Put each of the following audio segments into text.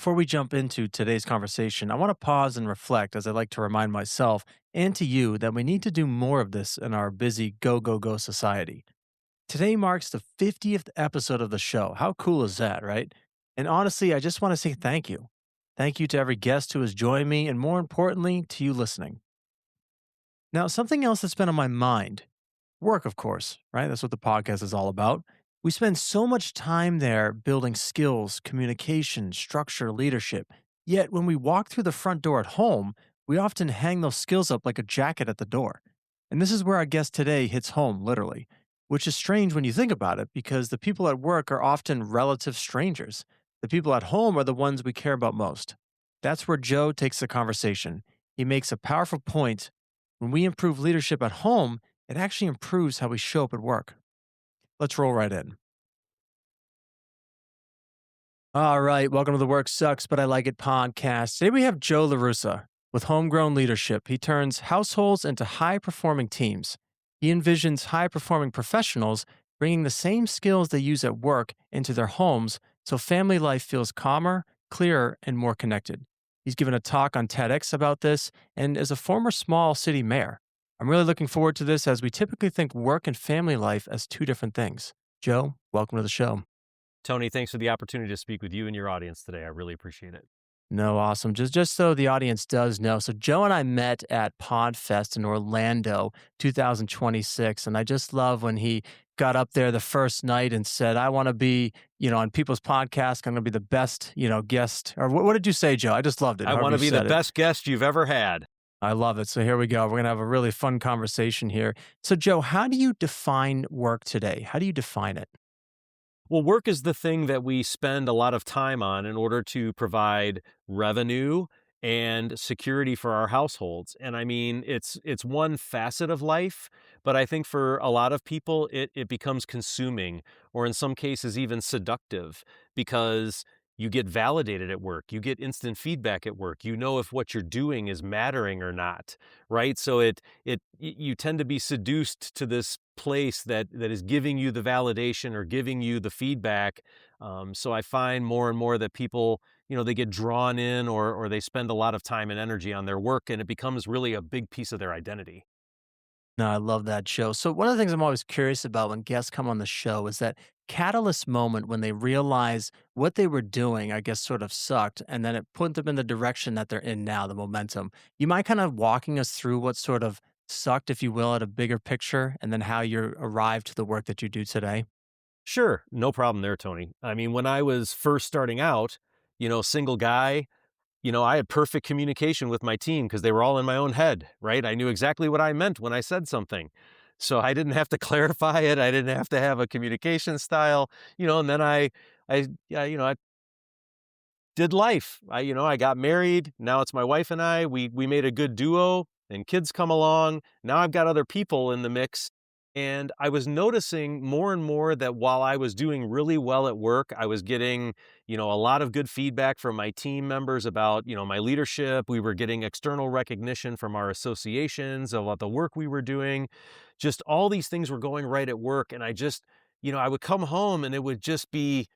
before we jump into today's conversation, I want to pause and reflect as I like to remind myself and to you that we need to do more of this in our busy go, go, go society. Today marks the 50th episode of the show. How cool is that, right? And honestly, I just want to say thank you. Thank you to every guest who has joined me, and more importantly, to you listening. Now, something else that's been on my mind work, of course, right? That's what the podcast is all about. We spend so much time there building skills, communication, structure, leadership. Yet when we walk through the front door at home, we often hang those skills up like a jacket at the door. And this is where our guest today hits home, literally, which is strange when you think about it because the people at work are often relative strangers. The people at home are the ones we care about most. That's where Joe takes the conversation. He makes a powerful point. When we improve leadership at home, it actually improves how we show up at work. Let's roll right in. All right. Welcome to the Work Sucks, But I Like It podcast. Today we have Joe LaRussa. With homegrown leadership, he turns households into high performing teams. He envisions high performing professionals bringing the same skills they use at work into their homes so family life feels calmer, clearer, and more connected. He's given a talk on TEDx about this and is a former small city mayor. I'm really looking forward to this as we typically think work and family life as two different things. Joe, welcome to the show. Tony, thanks for the opportunity to speak with you and your audience today. I really appreciate it. No, awesome. Just so the audience does know. So Joe and I met at PodFest in Orlando 2026. And I just love when he got up there the first night and said, I want to be, on people's podcast. I'm going to be the best, guest. Or what did you say, Joe? I just loved it. I want to be the best guest you've ever had. I love it. So here we go. We're going to have a really fun conversation here. So Joe, how do you define work today? How do you define it? Well, work is the thing that we spend a lot of time on in order to provide revenue and security for our households. And I mean, it's one facet of life, but I think for a lot of people, it becomes consuming, or in some cases even seductive, because you get validated at work, you get instant feedback at work, you know if what you're doing is mattering or not, right? So you tend to be seduced to this place that is giving you the validation or giving you the feedback. So I find more and more that people, they get drawn in or they spend a lot of time and energy on their work, and it becomes really a big piece of their identity. No, I love that show. So one of the things I'm always curious about when guests come on the show is that catalyst moment when they realize what they were doing, I guess, sort of sucked, and then it put them in the direction that they're in now, the momentum. You mind kind of walking us through what sort of sucked, if you will, at a bigger picture, and then how you arrived to the work that you do today? Sure, no problem there, Tony. I mean, when I was first starting out, single guy, I had perfect communication with my team because they were all in my own head, right? I knew exactly what I meant when I said something. So I didn't have to clarify it. I didn't have to have a communication style, and then I did life. I got married. Now it's my wife and I. We made a good duo, and kids come along. Now I've got other people in the mix. And I was noticing more and more that while I was doing really well at work, I was getting, a lot of good feedback from my team members about, my leadership. We were getting external recognition from our associations about the work we were doing. Just all these things were going right at work. And I just, I would come home and it would just be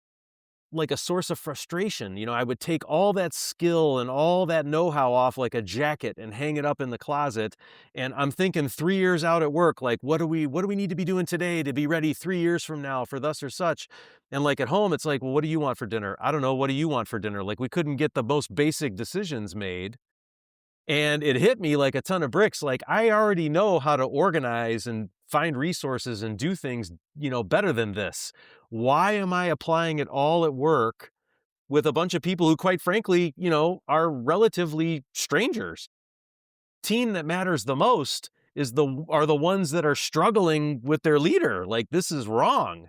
like a source of frustration. I would take all that skill and all that know-how off like a jacket and hang it up in the closet. And I'm thinking 3 years out at work, like, what do we need to be doing today to be ready 3 years from now for thus or such? And like at home, it's like, well, what do you want for dinner? I don't know. What do you want for dinner? Like we couldn't get the most basic decisions made. And it hit me like a ton of bricks. Like I already know how to organize and find resources and do things, better than this. Why am I applying it all at work with a bunch of people who, quite frankly, are relatively strangers? Team that matters the most are the ones that are struggling with their leader. Like this is wrong.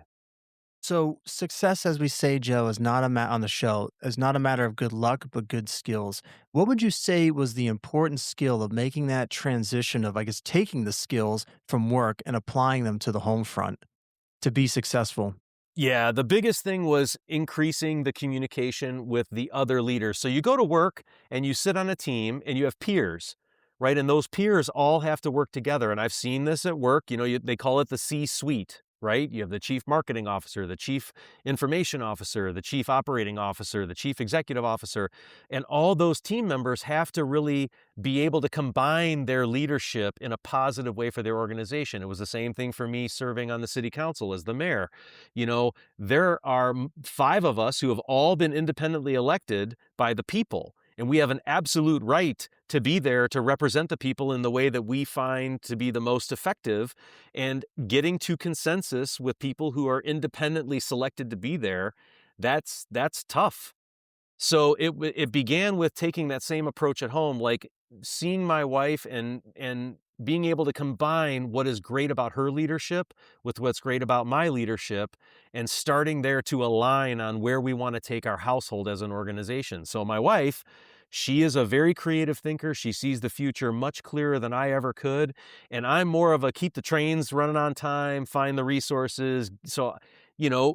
So success, as we say, Joe, is not on the show, is not a matter of good luck, but good skills. What would you say was the important skill of making that transition of, I guess, taking the skills from work and applying them to the home front to be successful? Yeah, the biggest thing was increasing the communication with the other leaders. So you go to work and you sit on a team and you have peers, right? And those peers all have to work together. And I've seen this at work. They call it the C-suite. right? You have the chief marketing officer, the chief information officer, the chief operating officer, the chief executive officer, and all those team members have to really be able to combine their leadership in a positive way for their organization. It was the same thing for me serving on the city council as the mayor. You know, there are five of us who have all been independently elected by the people. And we have an absolute right to be there to represent the people in the way that we find to be the most effective. And getting to consensus with people who are independently selected to be there, that's tough. So it began with taking that same approach at home, like seeing my wife and being able to combine what is great about her leadership with what's great about my leadership, and starting there to align on where we want to take our household as an organization. So my wife, she is a very creative thinker. She sees the future much clearer than I ever could. And I'm more of a keep the trains running on time, find the resources. So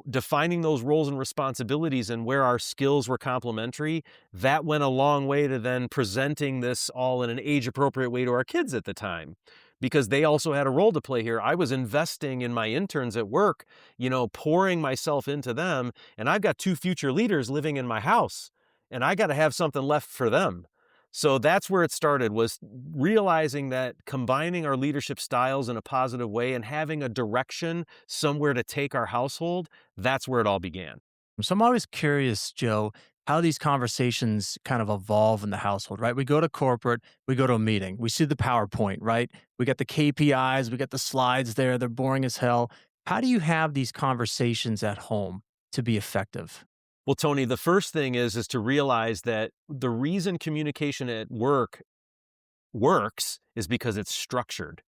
defining those roles and responsibilities and where our skills were complementary, that went a long way to then presenting this all in an age appropriate way to our kids at the time, because they also had a role to play here. I was investing in my interns at work, pouring myself into them. And I've got two future leaders living in my house, and I got to have something left for them. So that's where it started, was realizing that combining our leadership styles in a positive way and having a direction somewhere to take our household, that's where it all began. So I'm always curious, Joe, how these conversations kind of evolve in the household, right? We go to corporate, we go to a meeting, we see the PowerPoint, right? We get the KPIs, we get the slides there, they're boring as hell. How do you have these conversations at home to be effective? Well, Tony, the first thing is to realize that the reason communication at work works is because it's structured.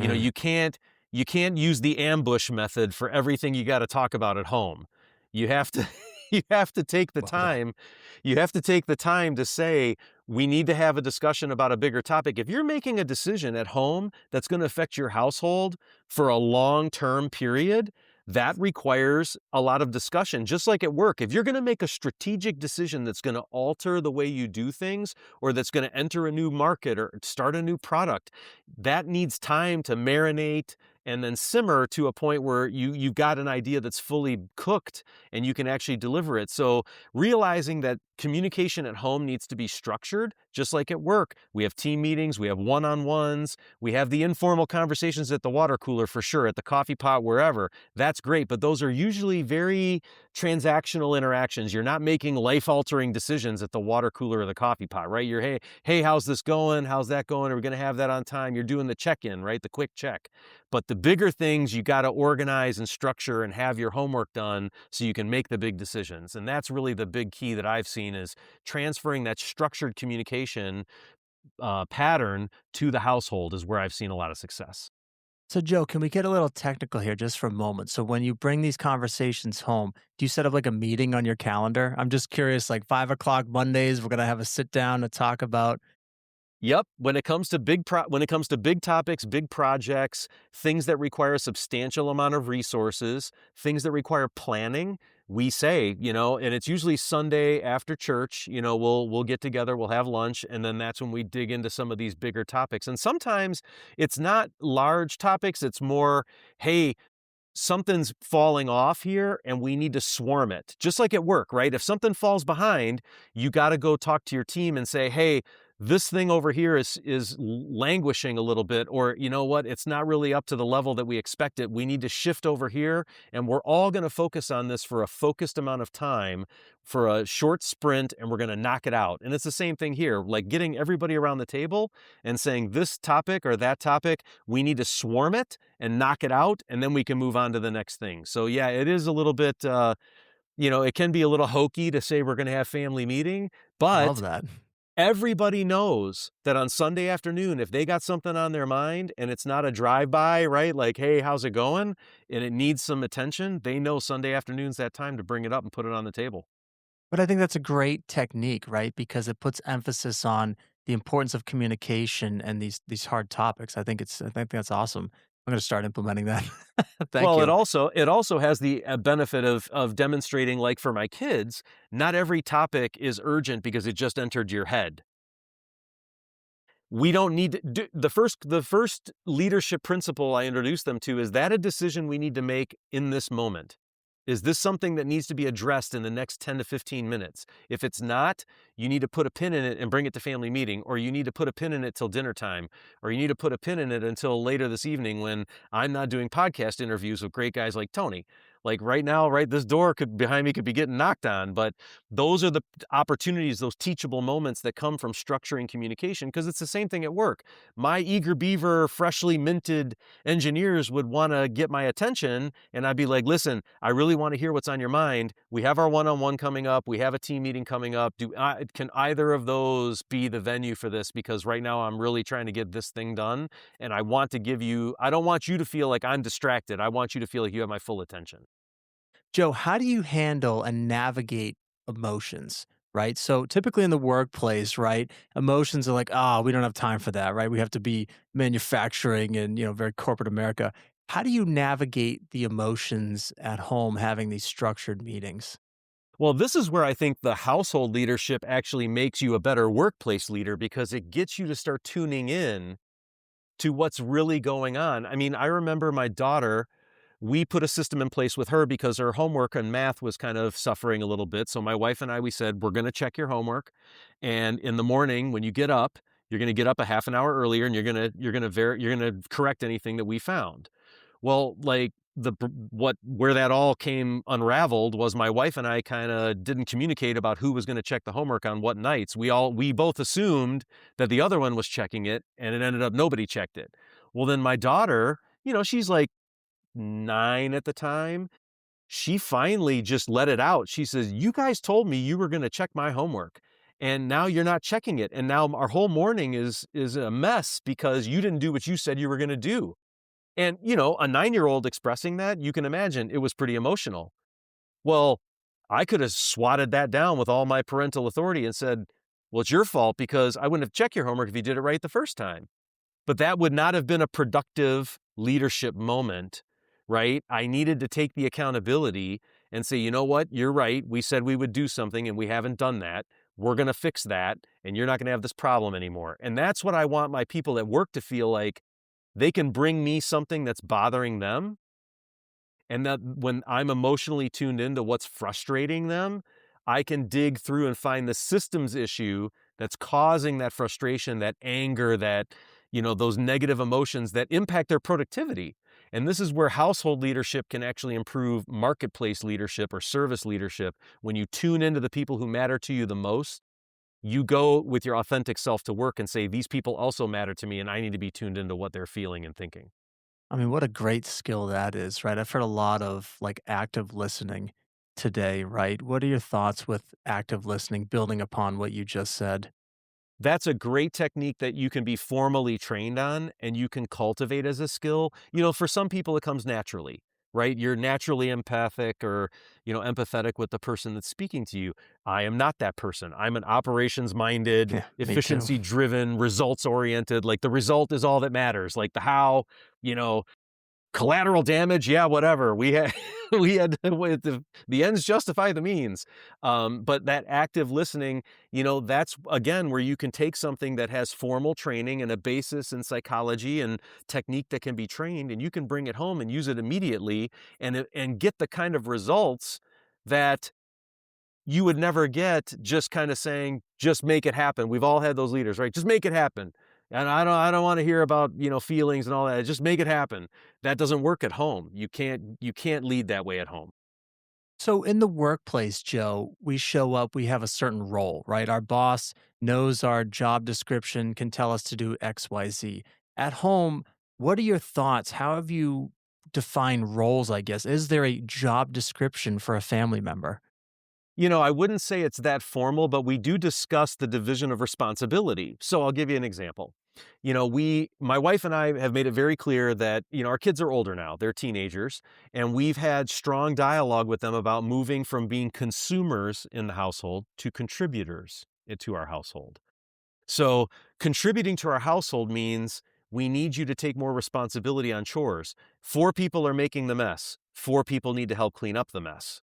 You know, Mm, you can't use the ambush method for everything you got to talk about at home. You have to you have to take the love that. time. You have to take the time to say, we need to have a discussion about a bigger topic. If you're making a decision at home that's going to affect your household for a long-term period, that requires a lot of discussion. Just like at work, if you're going to make a strategic decision that's going to alter the way you do things, or that's going to enter a new market or start a new product, that needs time to marinate and then simmer to a point where you've got an idea that's fully cooked and you can actually deliver it. So realizing that communication at home needs to be structured, just like at work. We have team meetings, we have one-on-ones, we have the informal conversations at the water cooler for sure, at the coffee pot, wherever. That's great, but those are usually very transactional interactions. You're not making life-altering decisions at the water cooler or the coffee pot, right? You're, hey, how's this going? How's that going? Are we going to have that on time? You're doing the check-in, right? The quick check. But the bigger things you got to organize and structure and have your homework done so you can make the big decisions. And that's really the big key that I've seen, is transferring that structured communication pattern to the household is where I've seen a lot of success. So, Joe, can we get a little technical here just for a moment? So, when you bring these conversations home, do you set up like a meeting on your calendar? I'm just curious, like 5 o'clock Mondays, we're going to have a sit down to talk about. Yep. When it comes to big topics, big projects, things that require a substantial amount of resources, things that require planning, we say, and it's usually Sunday after church, we'll get together, we'll have lunch, and then that's when we dig into some of these bigger topics. And sometimes it's not large topics, it's more, hey, something's falling off here and we need to swarm it. Just like at work, right? If something falls behind, you got to go talk to your team and say, hey, this thing over here is languishing a little bit, or you know what, it's not really up to the level that we expect it. We need to shift over here, and we're all going to focus on this for a focused amount of time, for a short sprint, and we're going to knock it out. And it's the same thing here, like getting everybody around the table and saying this topic or that topic, we need to swarm it and knock it out, and then we can move on to the next thing. So yeah, it is a little bit, it can be a little hokey to say we're going to have family meeting, Love but that. everybody knows that on Sunday afternoon, if they got something on their mind and it's not a drive-by, right? Like, hey, how's it going? And it needs some attention, they know Sunday afternoon's that time to bring it up and put it on the table. But I think that's a great technique, right? Because it puts emphasis on the importance of communication and these hard topics. I think that's awesome. I'm going to start implementing that. Thank Well, you. it also has the benefit of demonstrating, like for my kids, not every topic is urgent because it just entered your head. We don't need to do the first leadership principle I introduce them to is that a decision we need to make in this moment? Is this something that needs to be addressed in the next 10 to 15 minutes? If it's not, you need to put a pin in it and bring it to family meeting, or you need to put a pin in it till dinner time, or you need to put a pin in it until later this evening when I'm not doing podcast interviews with great guys like Tony. Like right now, right, this door could behind me could be getting knocked on, but those are the opportunities, those teachable moments that come from structuring communication, because it's the same thing at work. My eager beaver, freshly minted engineers would want to get my attention, and I'd be like, listen, I really want to hear what's on your mind. We have our one-on-one coming up. We have a team meeting coming up. Can either of those be the venue for this? Because right now I'm really trying to get this thing done, and I don't want you to feel like I'm distracted. I want you to feel like you have my full attention. Joe, how do you handle and navigate emotions? Right. So typically in the workplace, right, emotions are like, oh, we don't have time for that. Right. We have to be manufacturing and, very corporate America. How do you navigate the emotions at home having these structured meetings? Well, this is where I think the household leadership actually makes you a better workplace leader because it gets you to start tuning in to what's really going on. I mean, I remember my daughter, we put a system in place with her because her homework and math was kind of suffering a little bit. So my wife and I, we said, we're going to check your homework. And in the morning, when you get up, you're going to get up a half an hour earlier and you're going to correct anything that we found. Well, like where that all came unraveled was my wife and I kind of didn't communicate about who was going to check the homework on what nights. We both assumed that the other one was checking it, and it ended up nobody checked it. Well, then my daughter, she's like 9 at the time. She finally just let it out. She says, "You guys told me you were going to check my homework, and now you're not checking it. And now our whole morning is a mess because you didn't do what you said you were going to do." And, a 9-year-old expressing that, you can imagine it was pretty emotional. Well, I could have swatted that down with all my parental authority and said, well, it's your fault because I wouldn't have checked your homework if you did it right the first time. But that would not have been a productive leadership moment, right? I needed to take the accountability and say, you know what? You're right. We said we would do something and we haven't done that. We're going to fix that and you're not going to have this problem anymore. And that's what I want my people at work to feel like. They can bring me something that's bothering them. And that when I'm emotionally tuned into what's frustrating them, I can dig through and find the systems issue that's causing that frustration, that anger, those negative emotions that impact their productivity. And this is where household leadership can actually improve marketplace leadership or service leadership. When you tune into the people who matter to you the most, you go with your authentic self to work and say, these people also matter to me and I need to be tuned into what they're feeling and thinking. I mean, what a great skill that is, right? I've heard a lot of like active listening today, right? What are your thoughts with active listening, building upon what you just said? That's a great technique that you can be formally trained on and you can cultivate as a skill. For some people, it comes naturally, right? You're naturally empathic or, empathetic with the person that's speaking to you. I am not that person. I'm an operations minded, Yeah, me too. efficiency driven, results oriented. Like the result is all that matters. Like the how, you know, collateral damage, yeah, whatever. We had we had with the ends justify the means. But that active listening, that's again where you can take something that has formal training and a basis in psychology and technique that can be trained, and you can bring it home and use it immediately and get the kind of results that you would never get just kind of saying, just make it happen. We've all had those leaders, right? Just make it happen. And I don't want to hear about, feelings and all that. Just make it happen. That doesn't work at home. You can't lead that way at home. So in the workplace, Joe, we show up, we have a certain role, right? Our boss knows our job description, can tell us to do XYZ. At home, what are your thoughts? How have you defined roles, I guess? Is there a job description for a family member? I wouldn't say it's that formal, but we do discuss the division of responsibility. So I'll give you an example. My wife and I have made it very clear that, our kids are older now, they're teenagers, and we've had strong dialogue with them about moving from being consumers in the household to contributors into our household. So contributing to our household means we need you to take more responsibility on chores. 4 people are making the mess. 4 people need to help clean up the mess.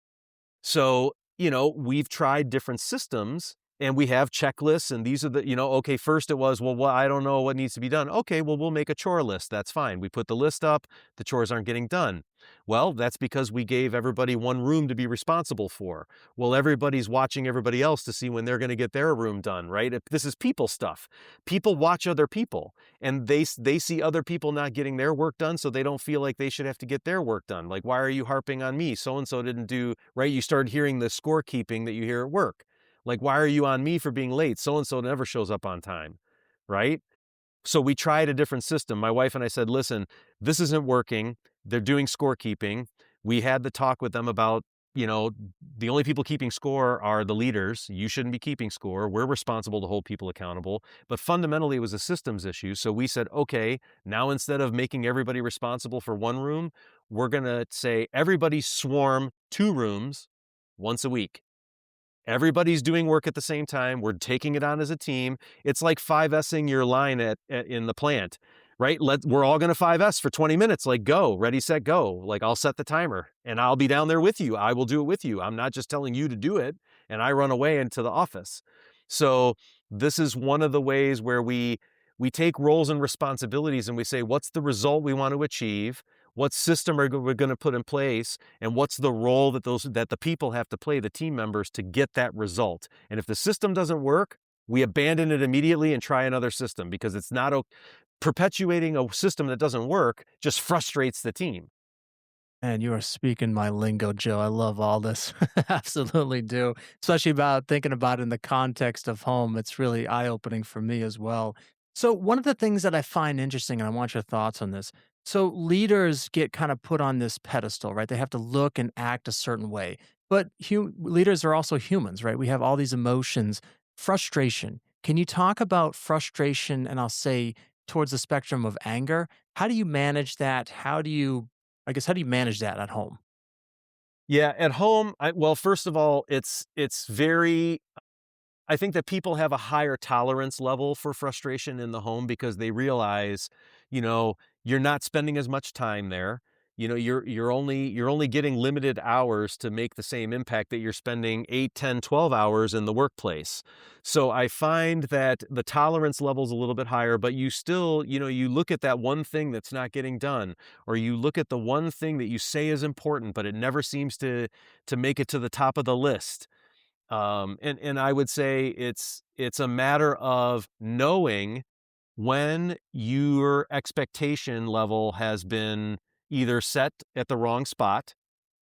So, we've tried different systems And we have checklists, and these are the, okay, first it was, well, I don't know what needs to be done. Okay, well, we'll make a chore list. That's fine. We put the list up, the chores aren't getting done. Well, that's because we gave everybody one room to be responsible for. Well, everybody's watching everybody else to see when they're going to get their room done, right? This is people stuff. People watch other people, and they see other people not getting their work done, so they don't feel like they should have to get their work done. Like, why are you harping on me? So and so didn't do, right? You start hearing the scorekeeping that you hear at work. Like, why are you on me for being late? So and so never shows up on time, right? So we tried a different system. My wife and I said, listen, this isn't working. They're doing scorekeeping. We had the talk with them about, the only people keeping score are the leaders. You shouldn't be keeping score. We're responsible to hold people accountable. But fundamentally, it was a systems issue. So we said, okay, now instead of making everybody responsible for one room, we're going to say everybody swarm 2 rooms once a week. Everybody's doing work at the same time. We're taking it on as a team. It's like 5S'ing your line in the plant, right? We're all going to 5S for 20 minutes. Like, go, ready, set, go. Like, I'll set the timer and I'll be down there with you. I will do it with you. I'm not just telling you to do it and I run away into the office. So this is one of the ways where we take roles and responsibilities and we say, what's the result we want to achieve? What system are we going to put in place, and what's the role that the people have to play, the team members, to get that result? And if the system doesn't work, we abandon it immediately and try another system, because it's not perpetuating a system that doesn't work just frustrates the team. And you are speaking my lingo, Joe. I love all this. Absolutely do. Especially about thinking about it in the context of home. It's really eye opening for me as well. So, one of the things that I find interesting, and I want your thoughts on this. So, leaders get kind of put on this pedestal, right? They have to look and act a certain way. But leaders are also humans, right? We have all these emotions, frustration. Can you talk about frustration? And I'll say towards the spectrum of anger. How do you manage that? How do you manage that at home? Yeah, at home, well, first of all, it's very I think that people have a higher tolerance level for frustration in the home because they realize, you know, you're not spending as much time there. You're only getting limited hours to make the same impact that you're spending 8, 10, 12 hours in the workplace. So I find that the tolerance level's a little bit higher, but you still, you look at that one thing that's not getting done, or you look at the one thing that you say is important, but it never seems to make it to the top of the list. And I would say it's a matter of knowing when your expectation level has been either set at the wrong spot.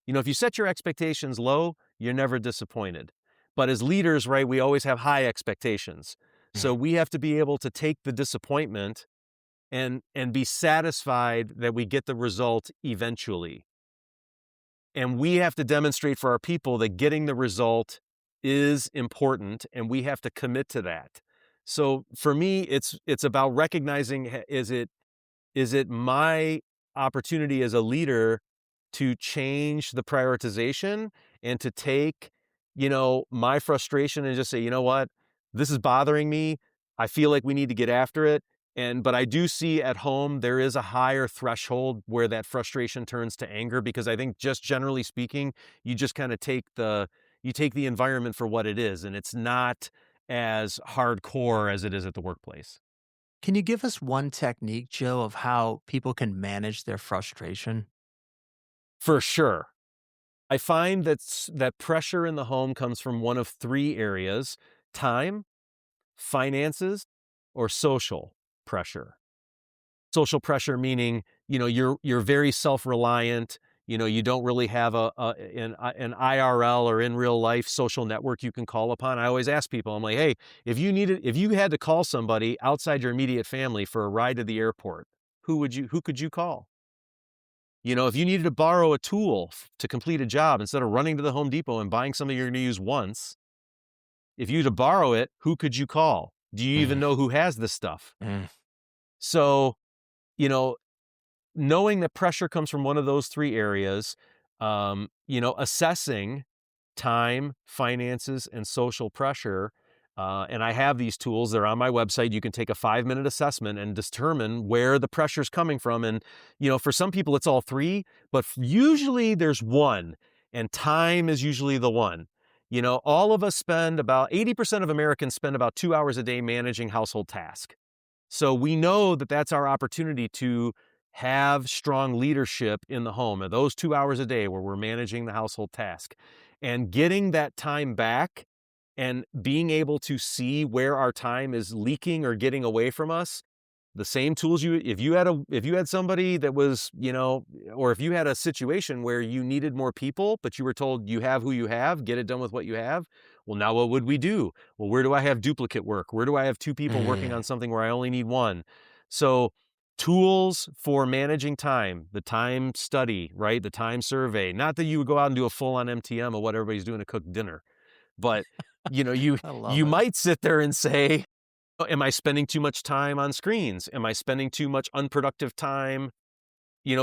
If you set your expectations low, you're never disappointed. But as leaders, right, we always have high expectations. So we have to be able to take the disappointment and be satisfied that we get the result eventually. And we have to demonstrate for our people that getting the result is important, and we have to commit to that. So for me, it's about recognizing, is it my opportunity as a leader to change the prioritization and to take, my frustration and just say, you know what, this is bothering me. I feel like we need to get after it. But I do see at home, there is a higher threshold where that frustration turns to anger, because I think, just generally speaking, you just kind of you take the environment for what it is, and it's not as hardcore as it is at the workplace. Can you give us one technique, Joe, of how people can manage their frustration? For sure. I find that pressure in the home comes from one of 3 areas: time, finances, or social pressure. Social pressure meaning, you're very self-reliant, you don't really have an IRL, or in real life, social network you can call upon. I always ask people, I'm like, "Hey, if you had to call somebody outside your immediate family for a ride to the airport, who could you call?" If you needed to borrow a tool to complete a job, instead of running to the Home Depot and buying something you're going to use once, if you had to borrow it, who could you call? Do you even Mm, know who has this stuff? mm. So, you know, knowing that pressure comes from one of those 3 areas, assessing time, finances, and social pressure. And I have these tools. They're on my website. You can take a 5-minute assessment and determine where the pressure's coming from. And, for some people, it's all 3, but usually there's one, and time is usually the one. All of us spend about 80% of Americans spend about 2 hours a day managing household tasks. So we know that that's our opportunity to have strong leadership in the home, and those 2 hours a day where we're managing the household task and getting that time back and being able to see where our time is leaking or getting away from us. The same tools if you had somebody that was, or if you had a situation where you needed more people, but you were told you have who you have, get it done with what you have. Well, now what would we do? Well, where do I have duplicate work? Where do I have two people working on Mm. something where I only need one? So tools for managing time, the time study, right? The time survey. Not that you would go out and do a full on MTM of what everybody's doing to cook dinner, but you I love you it. might sit there and say, "Oh, am I spending too much time on screens? Am I spending too much unproductive time,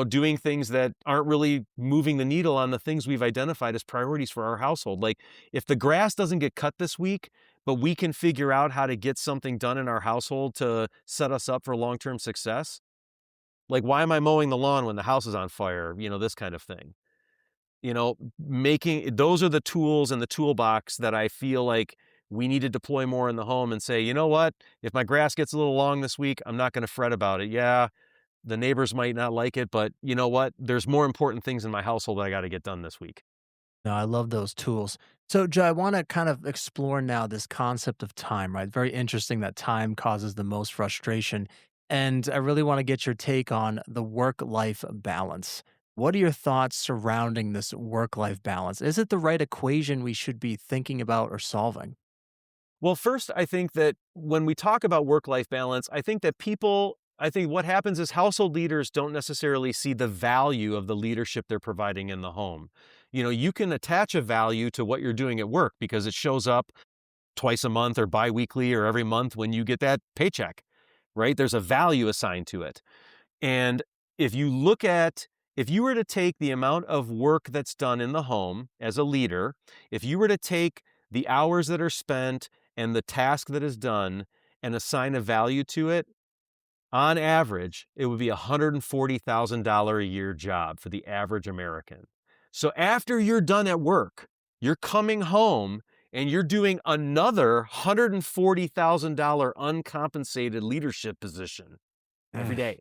doing things that aren't really moving the needle on the things we've identified as priorities for our household?" Like, if the grass doesn't get cut this week, but we can figure out how to get something done in our household to set us up for long-term success, like, why am I mowing the lawn when the house is on fire? This kind of thing. Making those are the tools in the toolbox that I feel like we need to deploy more in the home and say, you know what? If my grass gets a little long this week, I'm not going to fret about it. Yeah, the neighbors might not like it, but you know what? There's more important things in my household that I got to get done this week. No, I love those tools. So, Joe, I want to kind of explore now this concept of time, right? Very interesting that time causes the most frustration. And I really want to get your take on the work life balance. What are your thoughts surrounding this work life balance? Is it the right equation we should be thinking about or solving? Well, first, I think that when we talk about work life balance, I think what happens is household leaders don't necessarily see the value of the leadership they're providing in the home. You can attach a value to what you're doing at work because it shows up twice a month or biweekly or every month when you get that paycheck, right? There's a value assigned to it. And if you look at, if you were to take the amount of work that's done in the home as a leader, if you were to take the hours that are spent and the task that is done and assign a value to it, on average, it would be a $140,000 a year job for the average American. So after you're done at work, you're coming home and you're doing another $140,000 uncompensated leadership position every Mm. day.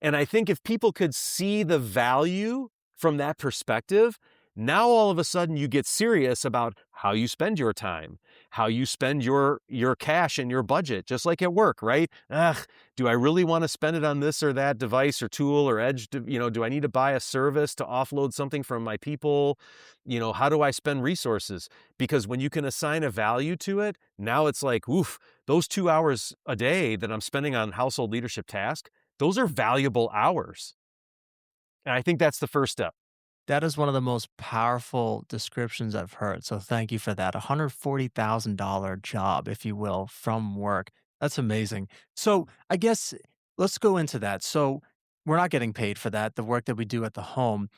And I think if people could see the value from that perspective, now all of a sudden you get serious about how you spend your time, how you spend your cash and your budget, just like at work, right? Ugh, do I really want to spend it on this or that device or tool or edge? Do I need to buy a service to offload something from my people? How do I spend resources? Because when you can assign a value to it, now it's like, oof, those 2 hours a day that I'm spending on household leadership tasks, those are valuable hours. And I think that's the first step. That is one of the most powerful descriptions I've heard. So thank you for that. $140,000 job, if you will, from work. That's amazing. So I guess let's go into that. So we're not getting paid for that, the work that we do at the home.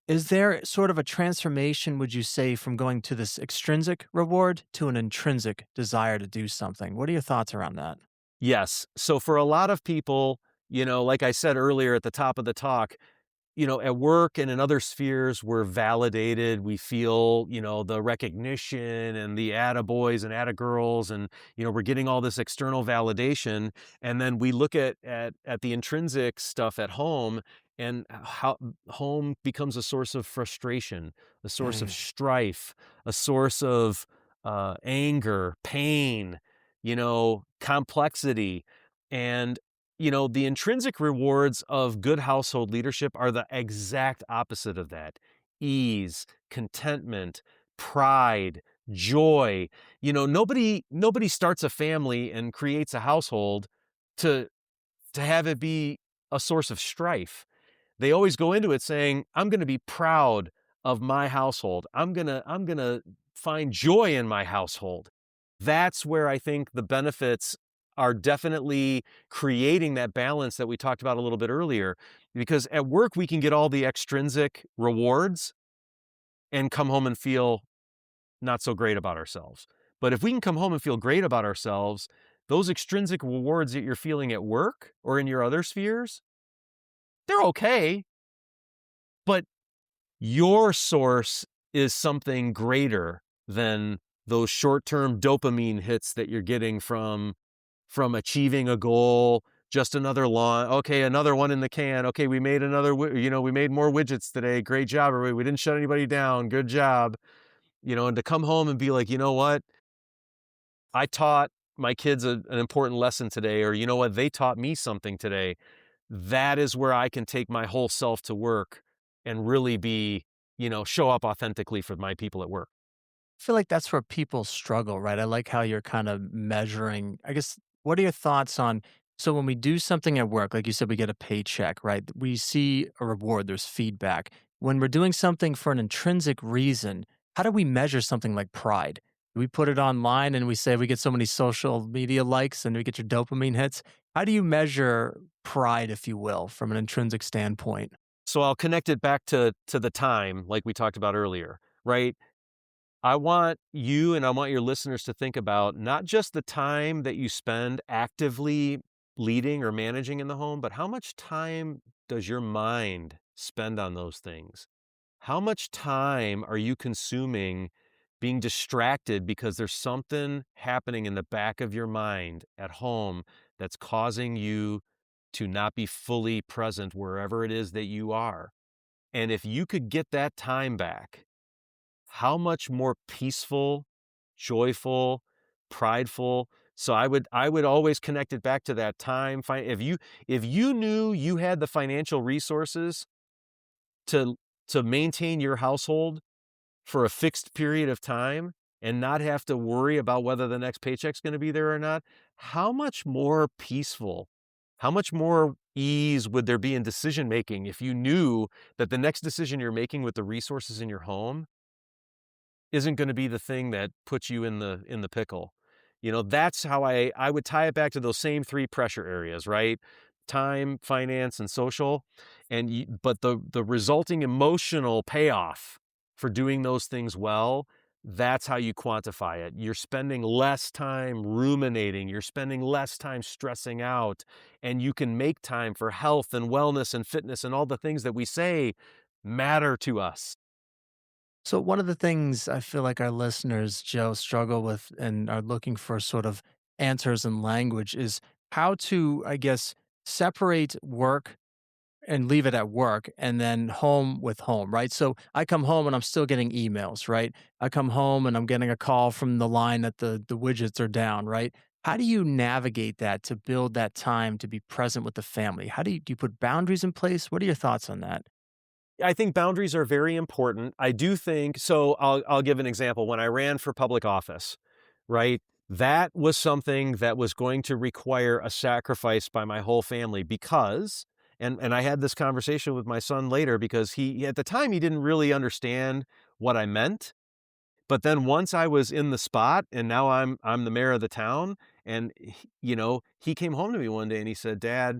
Is there sort of a transformation, would you say, from going to this extrinsic reward to an intrinsic desire to do something? What are your thoughts around that? Yes. So for a lot of people, like I said earlier at the top of the talk, at work and in other spheres, we're validated. We feel, the recognition and the attaboys and attagirls, and we're getting all this external validation. And then we look at the intrinsic stuff at home, and how home becomes a source of frustration, a source of Mm. strife, a source of anger, pain, complexity, and the intrinsic rewards of good household leadership are the exact opposite of that. Ease, contentment, pride, joy. Nobody starts a family and creates a household to have it be a source of strife. They always go into it saying, I'm going to be proud of my household. I'm going to find joy in my household. That's where I think the benefits are definitely creating that balance that we talked about a little bit earlier. Because at work, we can get all the extrinsic rewards and come home and feel not so great about ourselves. But if we can come home and feel great about ourselves, those extrinsic rewards that you're feeling at work or in your other spheres, they're okay, but your source is something greater than those short-term dopamine hits that you're getting from achieving a goal. Just another lawn. Okay, another one in the can. Okay, we made we made more widgets today. Great job, everybody. We didn't shut anybody down. Good job. And to come home and be like, you know what? I taught my kids an important lesson today, or you know what? They taught me something today. That is where I can take my whole self to work and really show up authentically for my people at work. I feel like that's where people struggle, right? I like how you're kind of measuring. I guess, what are your thoughts on? So, when we do something at work, like you said, we get a paycheck, right? We see a reward, there's feedback. When we're doing something for an intrinsic reason, how do we measure something like pride? Do we put it online and we say we get so many social media likes and we get your dopamine hits? How do you measure pride, if you will, from an intrinsic standpoint? So I'll connect it back to the time, like we talked about earlier, right? I want you and I want your listeners to think about not just the time that you spend actively leading or managing in the home, but how much time does your mind spend on those things? How much time are you consuming being distracted because there's something happening in the back of your mind at home that's causing you to not be fully present wherever it is that you are? And if you could get that time back, how much more peaceful, joyful, prideful. So I would always connect it back to that time. If you knew you had the financial resources to maintain your household for a fixed period of time and not have to worry about whether the next paycheck's going to be there or not, how much more peaceful, how much more ease would there be in decision making if you knew that the next decision you're making with the resources in your home isn't gonna be the thing that puts you in the pickle. That's how I would tie it back to those same 3 pressure areas, right? Time, finance, and social, but the resulting emotional payoff for doing those things well, that's how you quantify it. You're spending less time ruminating, you're spending less time stressing out, and you can make time for health and wellness and fitness and all the things that we say matter to us. So, one of the things I feel like our listeners, Joe, struggle with and are looking for sort of answers in language is how to, I guess, separate work and leave it at work and then home with home, right? So, I come home and I'm still getting emails, right? I come home and I'm getting a call from the line that the widgets are down, right? How do you navigate that to build that time to be present with the family? How do you put boundaries in place? What are your thoughts on that? I think boundaries are very important. I do think so. I'll give an example. When I ran for public office, right? That was something that was going to require a sacrifice by my whole family because, and I had this conversation with my son later because he at the time he didn't really understand what I meant. But then once I was in the spot and now I'm the mayor of the town, and he came home to me one day and he said, "Dad,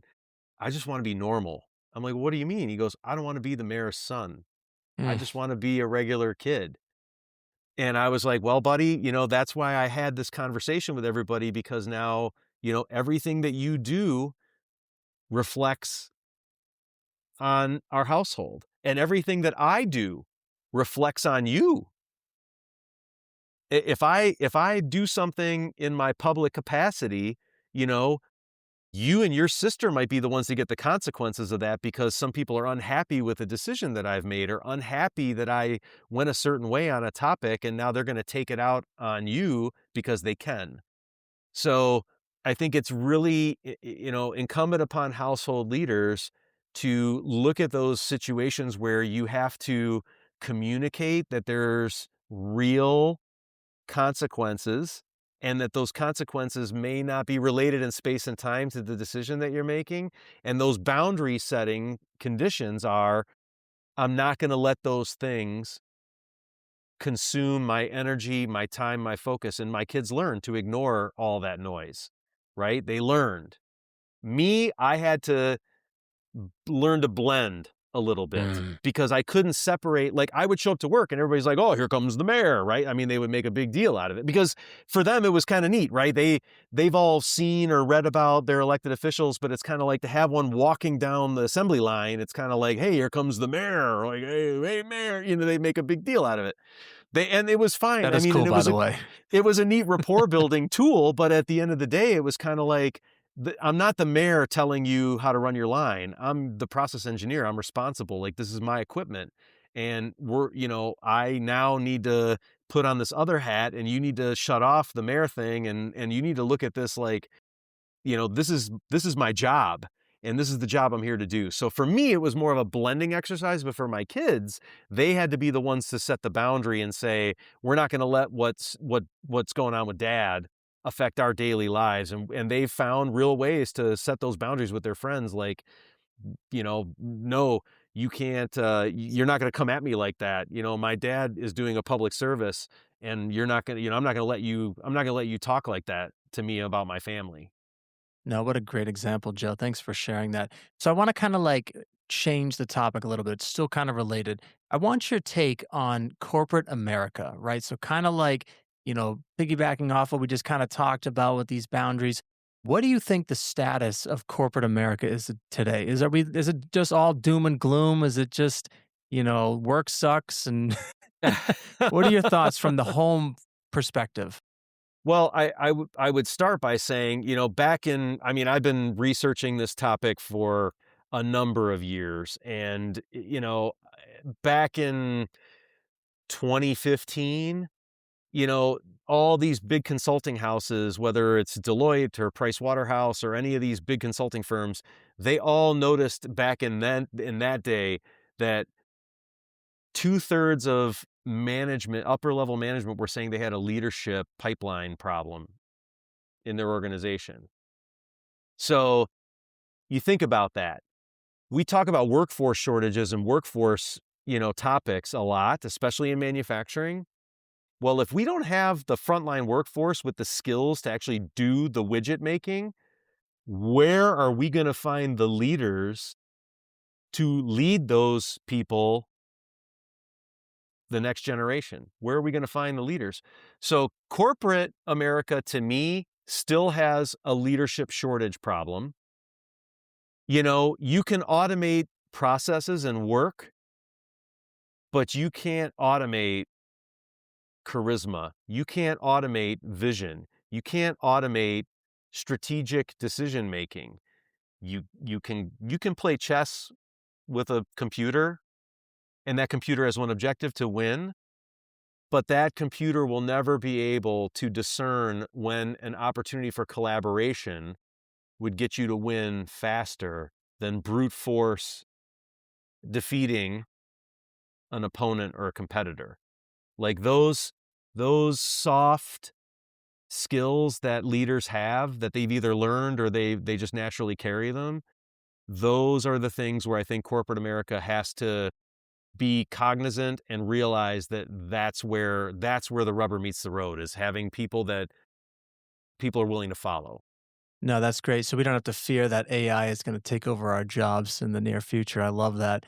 I just want to be normal." I'm like, "What do you mean?" He goes, "I don't want to be the mayor's son. I Mm. just want to be a regular kid." And I was like, "Well, buddy, that's why I had this conversation with everybody because now, everything that you do reflects on our household and everything that I do reflects on you. If I do something in my public capacity, you know, you and your sister might be the ones to get the consequences of that because some people are unhappy with the decision that I've made or unhappy that I went a certain way on a topic and now they're going to take it out on you because they can." So I think it's really, incumbent upon household leaders to look at those situations where you have to communicate that there's real consequences and that those consequences may not be related in space and time to the decision that you're making. And those boundary setting conditions are, I'm not going to let those things consume my energy, my time, my focus. And my kids learned to ignore all that noise, right? They learned. Me, I had to learn to blend a little bit Mm. because I couldn't separate. Like I would show up to work and everybody's like, "Oh, here comes the mayor," right? I mean, they would make a big deal out of it because for them it was kind of neat, right? They've all seen or read about their elected officials, but it's kind of like to have one walking down the assembly line. It's kind of like, "Hey, here comes the mayor!" Like, "Hey, hey, mayor!" They make a big deal out of it. And it was fine. That I is mean, and cool, by the way. it was a neat rapport building tool, but at the end of the day, it was kind of like, I'm not the mayor telling you how to run your line. I'm the process engineer. I'm responsible. Like, this is my equipment. And I now need to put on this other hat, and you need to shut off the mayor thing. And you need to look at this like, this is my job, and this is the job I'm here to do. So for me, it was more of a blending exercise, but for my kids, they had to be the ones to set the boundary and say, we're not going to let what's going on with dad affect our daily lives. And they've found real ways to set those boundaries with their friends. Like, no, you can't, you're not going to come at me like that. My dad is doing a public service, and you're not going to, I'm not going to let you talk like that to me about my family. No, what a great example, Joe. Thanks for sharing that. So I want to kind of like change the topic a little bit. It's still kind of related. I want your take on corporate America, right? So kind of like, piggybacking off what we just kind of talked about with these boundaries. What do you think the status of corporate America is today? Is it just all doom and gloom? Is it just, work sucks? And what are your thoughts from the home perspective? Well, I would start by saying, I've been researching this topic for a number of years, and back in 2015, all these big consulting houses, whether it's Deloitte or Price Waterhouse or any of these big consulting firms, they all noticed back in that day that 2/3 of management, upper level management, were saying they had a leadership pipeline problem in their organization. So you think about that. We talk about workforce shortages and workforce, topics a lot, especially in manufacturing. Well, if we don't have the frontline workforce with the skills to actually do the widget making, where are we going to find the leaders to lead those people, the next generation? Where are we going to find the leaders? So corporate America, to me, still has a leadership shortage problem. You can automate processes and work, but you can't automate charisma. You can't automate vision. You can't automate strategic decision making. You can play chess with a computer, and that computer has one objective: to win. But that computer will never be able to discern when an opportunity for collaboration would get you to win faster than brute force defeating an opponent or a competitor. Like those soft skills that leaders have that they've either learned or they just naturally carry them. Those are the things where I think corporate America has to be cognizant and realize that that's where the rubber meets the road, is having people that people are willing to follow. No, that's great. So we don't have to fear that AI is going to take over our jobs in the near future. I love that.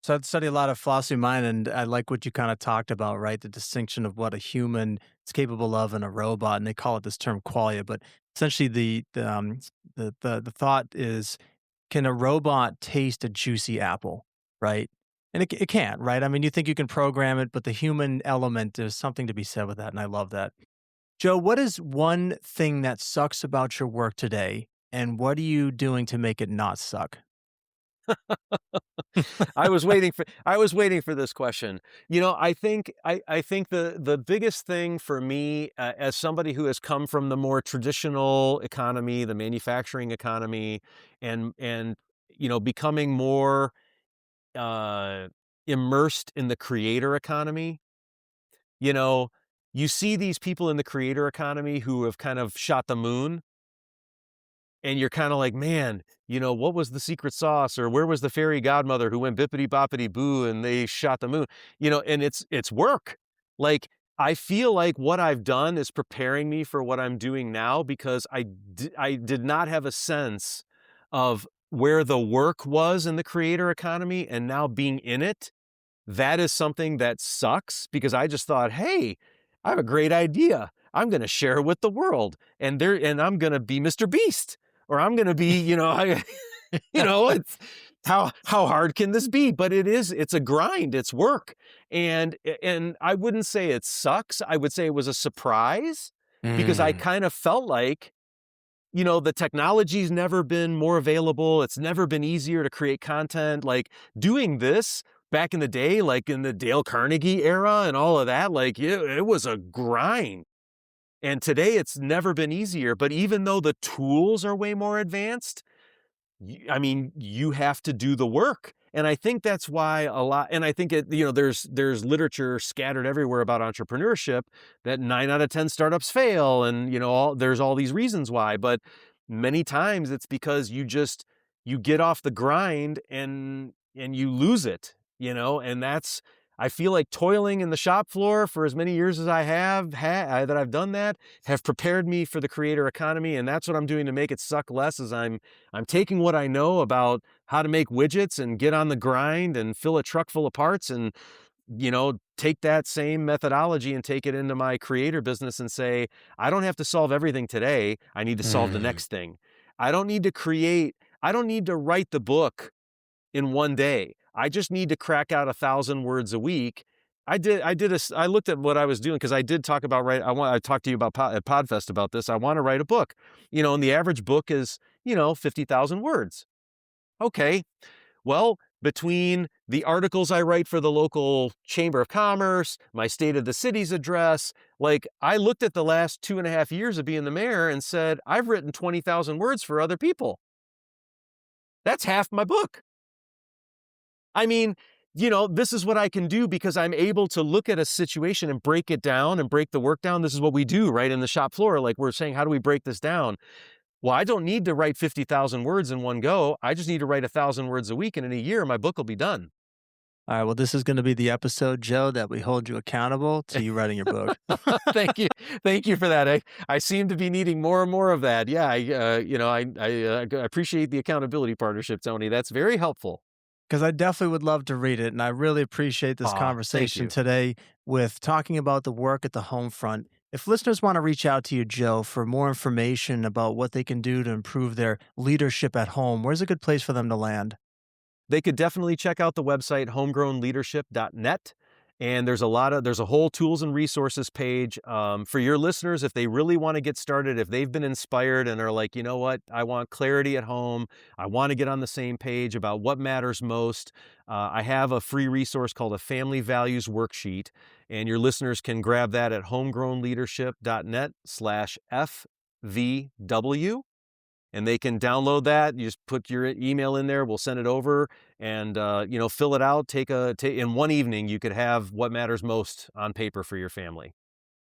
So I'd study a lot of philosophy of mind, and I like what you kind of talked about, right? The distinction of what a human is capable of and a robot, and they call it this term qualia. But essentially, the thought is, can a robot taste a juicy apple, right? And it can't, right? I mean, you think you can program it, but the human element, there's something to be said with that, and I love that. Joe, what is one thing that sucks about your work today, and what are you doing to make it not suck? I was waiting for this question. I think the biggest thing for me, as somebody who has come from the more traditional economy, the manufacturing economy, and becoming more uh, immersed in the creator economy. You know, you see these people in the creator economy who have kind of shot the moon, and you're kind of like, man, what was the secret sauce, or where was the fairy godmother who went bippity boppity boo and they shot the moon? And it's work. Like, I feel like what I've done is preparing me for what I'm doing now, because I did not have a sense of where the work was in the creator economy, and now being in it, that is something that sucks, because I just thought, hey, I have a great idea. I'm going to share it with the world, and I'm going to be Mr. Beast, or I'm going to be, it's how hard can this be? But it's a grind, it's work. And I wouldn't say it sucks. I would say it was a surprise because I Mm, kind of felt like, the technology's never been more available. It's never been easier to create content. Like doing this back in the day, like in the Dale Carnegie era and all of that, like it was a grind. And today it's never been easier. But even though the tools are way more advanced, I mean, you have to do the work. And I think that's why and I think there's literature scattered everywhere about entrepreneurship that 9 out of 10 startups fail. And, there's all these reasons why, but many times it's because you get off the grind and you lose it, and I feel like toiling in the shop floor for as many years as I that I've done that have prepared me for the creator economy. And that's what I'm doing to make it suck less is I'm taking what I know about how to make widgets and get on the grind and fill a truck full of parts and, take that same methodology and take it into my creator business and say, I don't have to solve everything today. I need to solve the mm. next thing. I don't need to write the book in one day. I just need to crack out 1,000 words a week. I looked at what I was doing because I did talk about, right. I talked to you about at Podfest about this. I want to write a book, and the average book is, 50,000 words. Okay. Well, between the articles I write for the local chamber of commerce, my state of the city's address, like I looked at the last 2.5 years of being the mayor and said, I've written 20,000 words for other people. That's half my book. I mean, this is what I can do because I'm able to look at a situation and break it down and break the work down. This is what we do right in the shop floor. Like we're saying, how do we break this down? Well, I don't need to write 50,000 words in one go. I just need to write 1,000 words a week. And in a year, my book will be done. All right. Well, this is going to be the episode, Joe, that we hold you accountable to you writing your book. Thank you. Thank you for that. I seem to be needing more and more of that. Yeah. I appreciate the accountability partnership, Tony. That's very helpful. Because I definitely would love to read it. And I really appreciate this Thank conversation you. today with talking about the work at the home front. If listeners want to reach out to you, Joe, for more information about what they can do to improve their leadership at home, where's a good place for them to land? They could definitely check out the website homegrownleadership.net. And there's a whole tools and resources page for your listeners. If they really want to get started, if they've been inspired and are like, you know what, I want clarity at home. I want to get on the same page about what matters most. I have a free resource called a family values worksheet. And your listeners can grab that at homegrownleadership.net/FVW. And they can download that. You just put your email in there. We'll send it over and, fill it out. In one evening, you could have what matters most on paper for your family.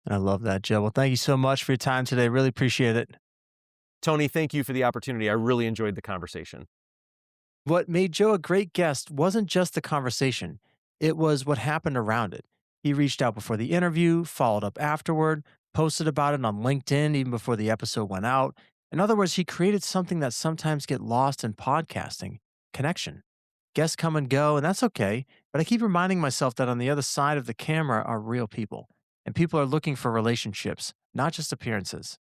I love that, Joe. Well, thank you so much for your time today. Really appreciate it. Tony, thank you for the opportunity. I really enjoyed the conversation. What made Joe a great guest wasn't just the conversation, it was what happened around it. He reached out before the interview, followed up afterward, posted about it on LinkedIn even before the episode went out. In other words, he created something that sometimes get lost in podcasting connection. Guests come and go, and that's okay. But I keep reminding myself that on the other side of the camera are real people, and people are looking for relationships, not just appearances.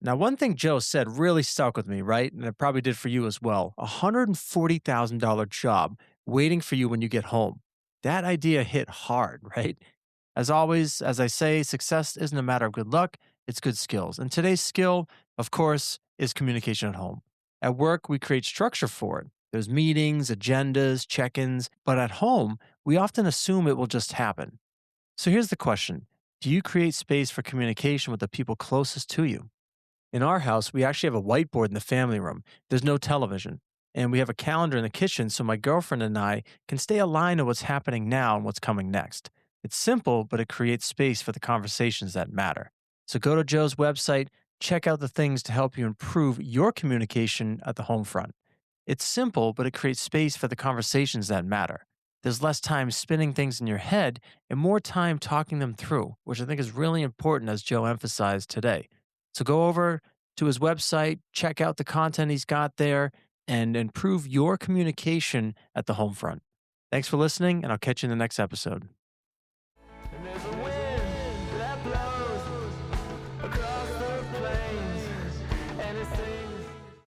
Now, one thing Joe said really stuck with me, right? And it probably did for you as well. $140,000 job waiting for you when you get home. That idea hit hard, right? As always, as I say, success isn't a matter of good luck, it's good skills. And today's skill, of course, is communication at home. At work, we create structure for it. There's meetings, agendas, check ins, but at home, we often assume it will just happen. So here's the question: do you create space for communication with the people closest to you? In our house, we actually have a whiteboard in the family room. There's no television. And we have a calendar in the kitchen so my girlfriend and I can stay aligned to what's happening now and what's coming next. It's simple, but it creates space for the conversations that matter. So go to Joe's website, check out the things to help you improve your communication at the home front. It's simple, but it creates space for the conversations that matter. There's less time spinning things in your head and more time talking them through, which I think is really important, as Joe emphasized today. So go over to his website, check out the content he's got there, and improve your communication at the home front. Thanks for listening, and I'll catch you in the next episode.